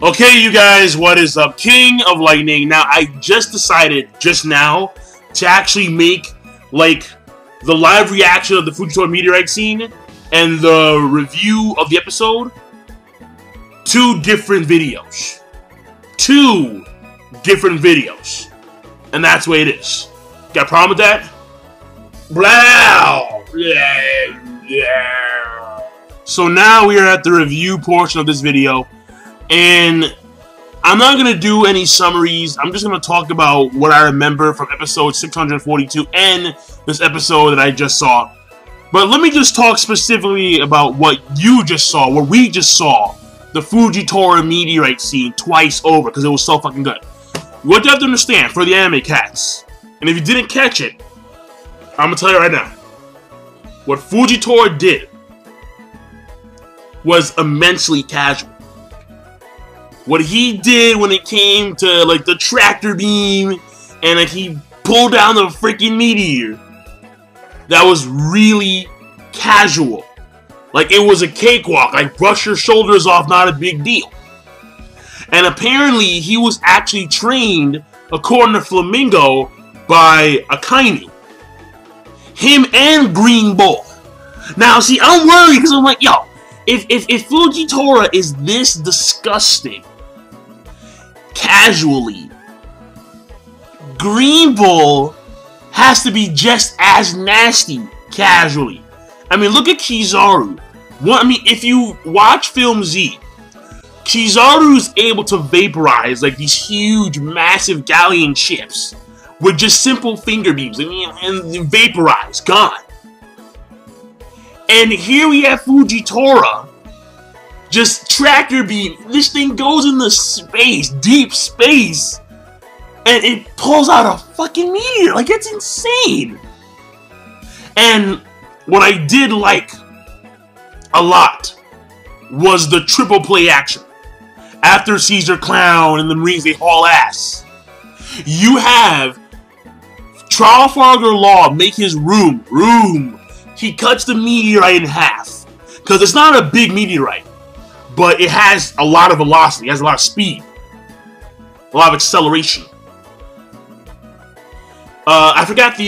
Okay, you guys, what is up? King of Lightning. Now, I just decided just now to actually make, like, the live reaction of the Fujitora meteorite scene and the review of the episode. Two different videos. And that's the way it is. Got a problem with that? Blah! Yeah. So now we are at the review portion of this video. And I'm not going to do any summaries. I'm just going to talk about what I remember from episode 642 and this episode that I just saw. But let me just talk specifically about what you just saw, what we just saw. The Fujitora meteorite scene twice over because it was so fucking good. What you have to understand for the anime cats, and if you didn't catch it, I'm going to tell you right now. What Fujitora did was immensely casual. What he did when it came to, like, the tractor beam, and, like, he pulled down the freaking meteor, that was really casual. Like, it was a cakewalk. Like, brush your shoulders off, not a big deal. And apparently, he was actually trained, according to Flamingo, by Akainu. Him and Green Bull. Now, see, I'm worried, because I'm like, yo, if Fujitora is this disgusting, casually, Green Bull has to be just as nasty casually. I mean, look at Kizaru. If you watch Film Z, Kizaru is able to vaporize like these huge, massive galleon ships with just simple finger beams. I mean, and vaporize, gone. And here we have Fujitora. Just tractor beam. This thing goes into space, deep space, and it pulls out a fucking meteor. Like, it's insane. And what I did like a lot was the triple play action. After Caesar Clown and the Marines, they haul ass. You have Trafalgar Law make his room. He cuts the meteorite in half. Because it's not a big meteorite. But it has a lot of velocity, it has a lot of speed, a lot of acceleration. I forgot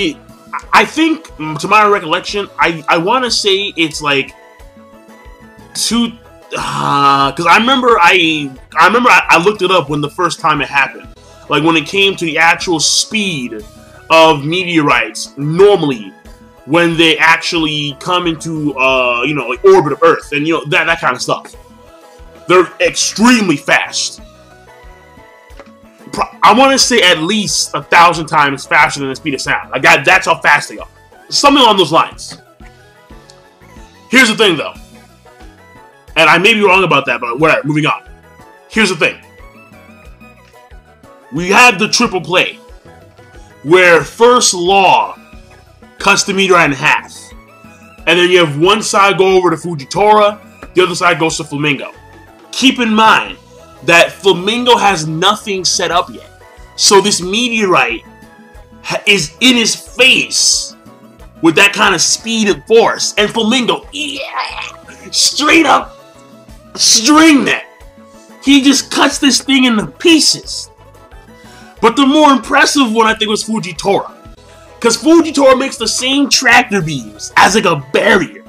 I think, to my recollection, I want to say it's like because I remember I looked it up when the first time it happened. Like when it came to the actual speed of meteorites, normally, when they actually come into, you know, like orbit of Earth, and, you know, that kind of stuff. They're extremely fast. I want to say at least 1,000 times faster than the speed of sound. Like that's how fast they are. Something along those lines. Here's the thing, though. And I may be wrong about that, but whatever. Moving on. Here's the thing. We had the triple play, where First Law cuts the meteorite in half. And then you have one side go over to Fujitora, the other side goes to Flamingo. Keep in mind that Flamingo has nothing set up yet. So this meteorite is in his face with that kind of speed and force. And Flamingo, yeah, straight up string that. He just cuts this thing into pieces. But the more impressive one, I think, was Fujitora. Because Fujitora makes the same tractor beams as like a barrier.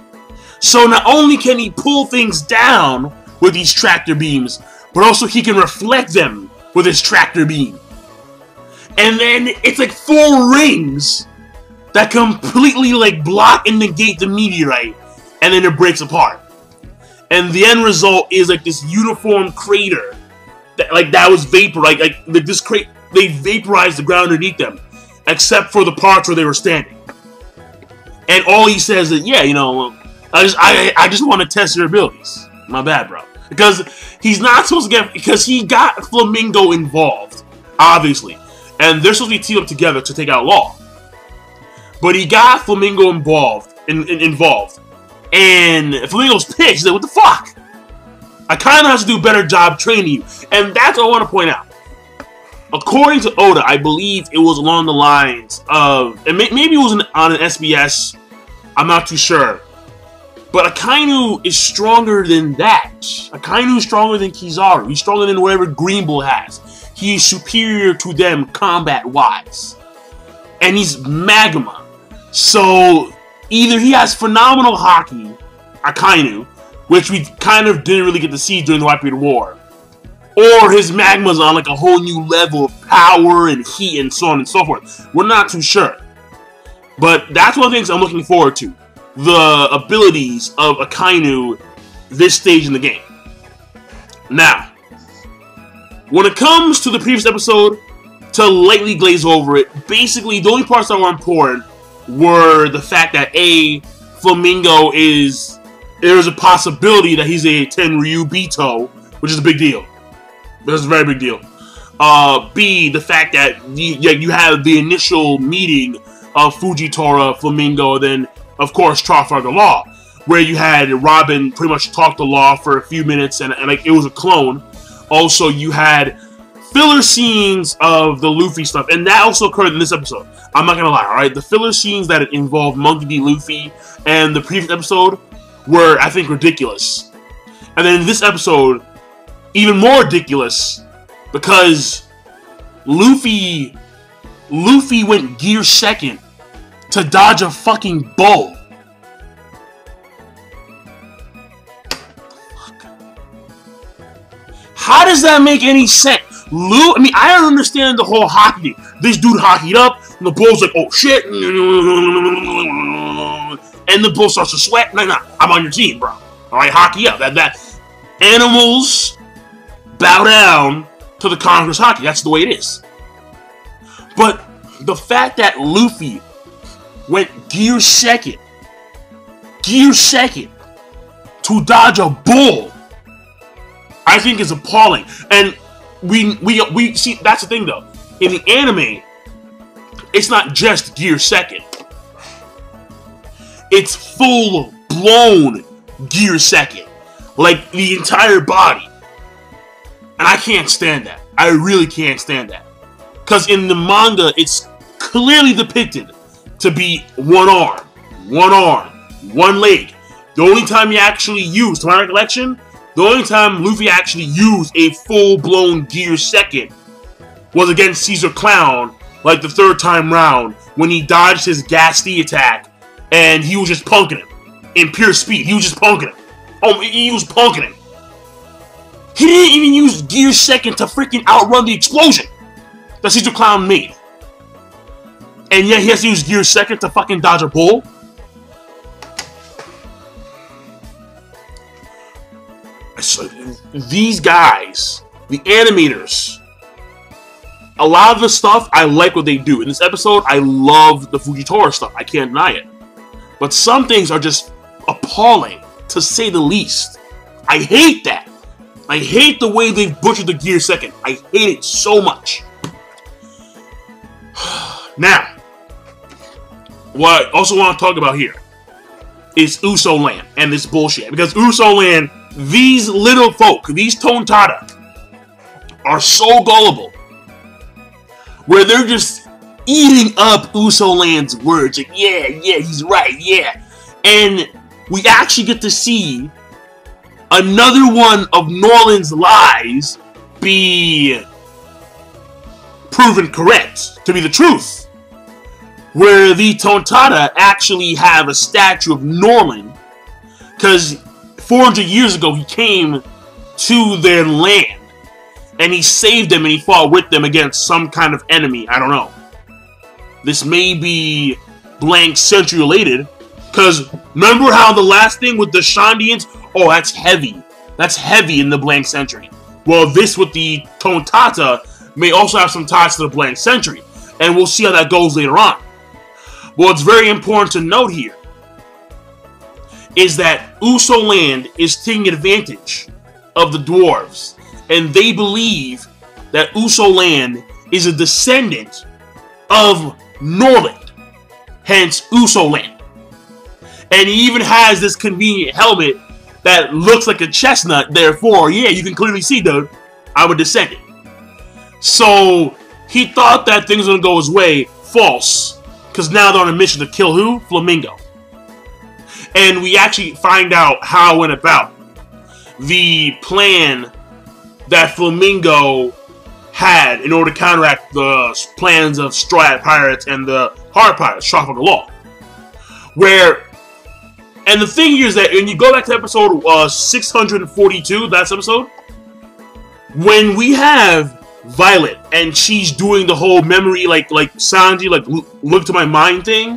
So not only can he pull things down with these tractor beams, but also he can reflect them with his tractor beam. And then it's like 4 rings that completely like block and negate the meteorite, and then it breaks apart. And the end result is like this uniform crater that was vapor, like this crate. They vaporized the ground underneath them, except for the parts where they were standing. And all he says is, yeah, you know, I just want to test your abilities. My bad, bro. Because he's not supposed to get, because he got Flamingo involved, obviously. And they're supposed to be teamed up together to take out Law. But he got Flamingo involved. And Flamingo's pissed. He's like, what the fuck? I kind of have to do a better job training you. And that's what I want to point out. According to Oda, I believe it was along the lines of, and maybe it was on an SBS, I'm not too sure. But Akainu is stronger than that. Akainu is stronger than Kizaru. He's stronger than whatever Green Bull has. He is superior to them combat-wise. And he's magma. So, either he has phenomenal hockey, Akainu, which we kind of didn't really get to see during the White Period War, or his magma's on like a whole new level of power and heat and so on and so forth. We're not too sure. But that's one of the things I'm looking forward to. The abilities of Akainu this stage in the game. Now, when it comes to the previous episode, to lightly glaze over it, basically the only parts that were important were the fact that A, Flamingo there's a possibility that he's a Tenryu Bito, which is a big deal. That's a very big deal. B, the fact that you have the initial meeting of Fujitora, Flamingo, then of course Trafalgar Law, where you had Robin pretty much talk to Law for a few minutes and like it was a clone. Also, you had filler scenes of the Luffy stuff, and that also occurred in this episode. I'm not gonna lie, alright? The filler scenes that involved Monkey D. Luffy and the previous episode were, I think, ridiculous. And then in this episode, even more ridiculous, because Luffy went gear second to dodge a fucking bull. How does that make any sense? I don't understand the whole hockey thing. This dude hockeyed up, and the bull's like, oh shit. And the bull starts to sweat. Nah, I'm on your team, bro. Alright, hockey up. That animals bow down to the Conqueror's hockey. That's the way it is. But the fact that Luffy went gear second to dodge a bull, I think is appalling. And we see, that's the thing though. In the anime, it's not just gear second. It's full blown gear second. Like the entire body. And I can't stand that. I really can't stand that. Because in the manga, it's clearly depicted to be one arm, one leg. The only time you actually used, to my recollection, the only time Luffy actually used a full-blown gear second was against Caesar Clown, like the third time round, when he dodged his Ghastly attack, and he was just punking him. In pure speed, he was just punking him. Oh, he was punking him. He didn't even use gear second to freaking outrun the explosion that Caesar Clown made. And yet he has to use gear second to fucking dodge a bull? So, these guys, the animators, a lot of the stuff, I like what they do. In this episode, I love the Fujitora stuff. I can't deny it. But some things are just appalling, to say the least. I hate that. I hate the way they've butchered the gear second. I hate it so much. Now, what I also want to talk about here is Uso Land and this bullshit. Because Uso Land, these little folk, these Tontada, are so gullible, where they're just eating up Uso Land's words. Like, yeah, he's right, yeah. And we actually get to see another one of Norland's lies be proven correct, to be the truth. Where the Tontada actually have a statue of Norland, because 400 years ago he came to their land, and he saved them and he fought with them against some kind of enemy, I don't know. This may be blank century related, because remember how the last thing with the Shandians, oh, that's heavy. That's heavy in the blank century. Well, this with the Tontada may also have some ties to the blank century, and we'll see how that goes later on. But what's very important to note here is that Uso Land is taking advantage of the dwarves, and they believe that Uso Land is a descendant of Norland, hence Uso Land. And he even has this convenient helmet that looks like a chestnut, therefore, yeah, you can clearly see, dude, I'm a descendant. So, he thought that things were going to go his way. False. Because now they're on a mission to kill who? Flamingo. And we actually find out how it went about. The plan that Flamingo had in order to counteract the plans of Straw Hat Pirates and the Hard Pirates, Trafalgar Law. And the thing here is that when you go back to episode 642, last episode, when we have Violet and she's doing the whole memory, like Sanji, like look to my mind thing,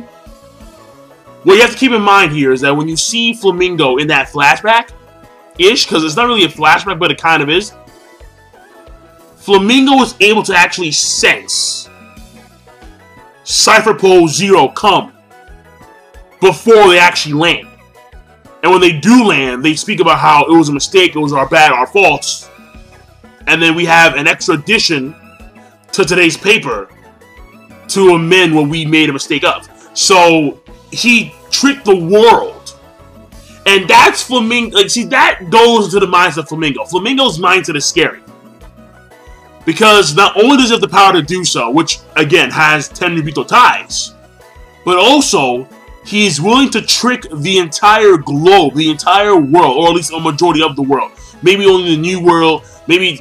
what you have to keep in mind here is that when you see Flamingo in that flashback-ish, because it's not really a flashback, but it kind of is, Flamingo was able to actually sense Cypher Pole Zero come before they actually land. And when they do land, they speak about how it was a mistake, it was our bad, our faults. And then we have an extra addition to today's paper to amend what we made a mistake of. So he tricked the world. And that's Flamingo. Like, see, that goes into the mindset of Flamingo. Flamingo's mindset is scary. Because not only does he have the power to do so, which, again, has Tenryubito ties, but also, he is willing to trick the entire globe, the entire world, or at least a majority of the world. Maybe only the New World, maybe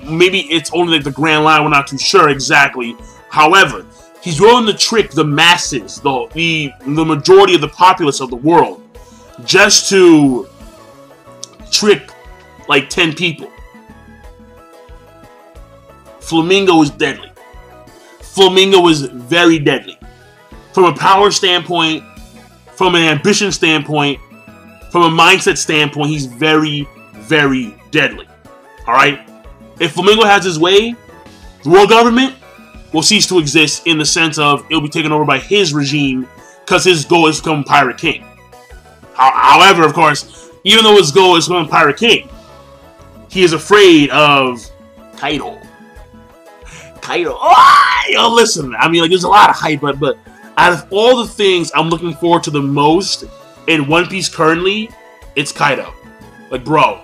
it's only like the Grand Line, we're not too sure exactly. However, he's willing to trick the masses, the majority of the populace of the world, just to trick like 10 people. Flamingo is deadly. Flamingo is very deadly. From a power standpoint, from an ambition standpoint, from a mindset standpoint, he's very, very deadly. Alright? If Flamingo has his way, the world government will cease to exist in the sense of it'll be taken over by his regime because his goal is to become Pirate King. However, of course, even though his goal is to become Pirate King, he is afraid of Kaido. Oh, yo, listen, I mean, like, there's a lot of hype, but out of all the things I'm looking forward to the most in One Piece currently, it's Kaido. Like, bro,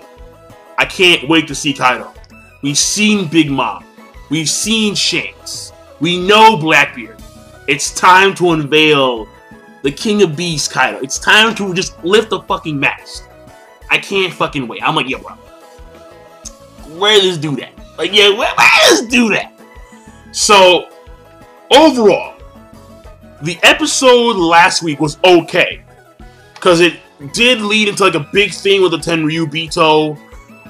I can't wait to see Kaido. We've seen Big Mom. We've seen Shanks. We know Blackbeard. It's time to unveil the King of Beasts, Kaido. It's time to just lift the fucking mask. I can't fucking wait. I'm like, yeah, bro, where does do that? Like, yeah, where does do that? So, overall, the episode last week was okay. Because it did lead into like a big thing with the Tenryubito.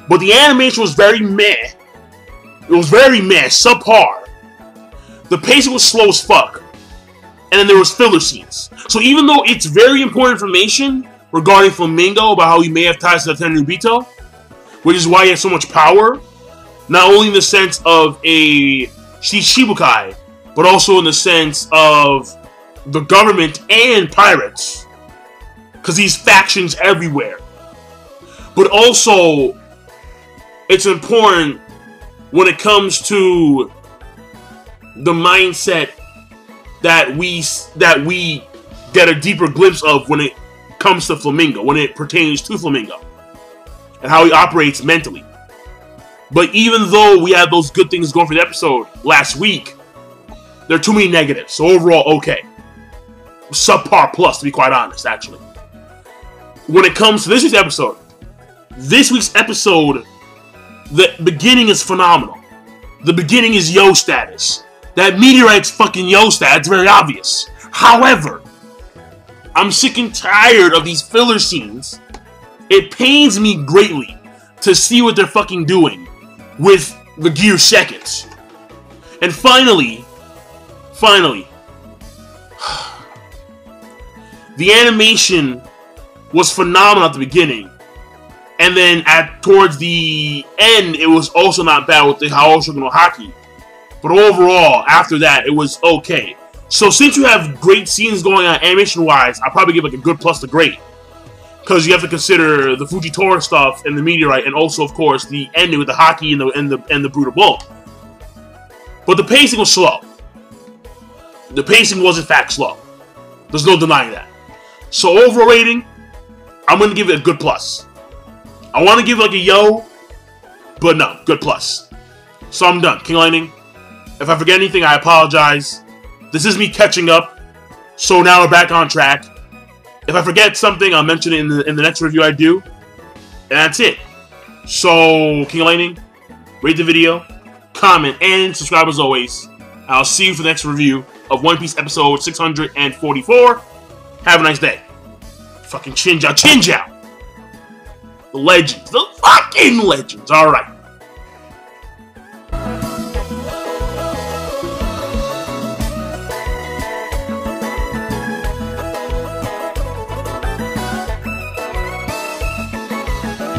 But the animation was very meh. It was very meh, subpar. The pacing was slow as fuck. And then there was filler scenes. So even though it's very important information regarding Flamingo about how he may have ties to the Tenryubito, which is why he has so much power, not only in the sense of a Shichibukai, but also in the sense of the government and pirates, because these factions everywhere. But also, it's important when it comes to the mindset that we get a deeper glimpse of when it comes to Flamingo, when it pertains to Flamingo, and how he operates mentally. But even though we had those good things going for the episode last week, there are too many negatives. So overall, okay. Subpar plus, to be quite honest, actually. When it comes to this week's episode, the beginning is phenomenal. The beginning is yo status. That meteorite's fucking yo status, it's very obvious. However, I'm sick and tired of these filler scenes. It pains me greatly to see what they're fucking doing with the Gear Seconds. And finally, the animation was phenomenal at the beginning. And then towards the end, it was also not bad with the Haoshoku no Haki. But overall, after that, it was okay. So since you have great scenes going on animation-wise, I'll probably give like a good plus to great. Because you have to consider the Fujitora stuff and the meteorite, and also, of course, the ending with the Haki and the Brutal Bull. But the pacing was slow. The pacing was, in fact, slow. There's no denying that. So overall rating, I'm going to give it a good plus. I want to give it like a yo, but no, good plus. So I'm done. King Lightning, if I forget anything, I apologize. This is me catching up. So now we're back on track. If I forget something, I'll mention it in the next review I do. And that's it. So, King of Lightning, rate the video, comment, and subscribe as always. I'll see you for the next review of One Piece episode 644. Have a nice day. Fucking Chinjao. The legends. The fucking legends. Alright.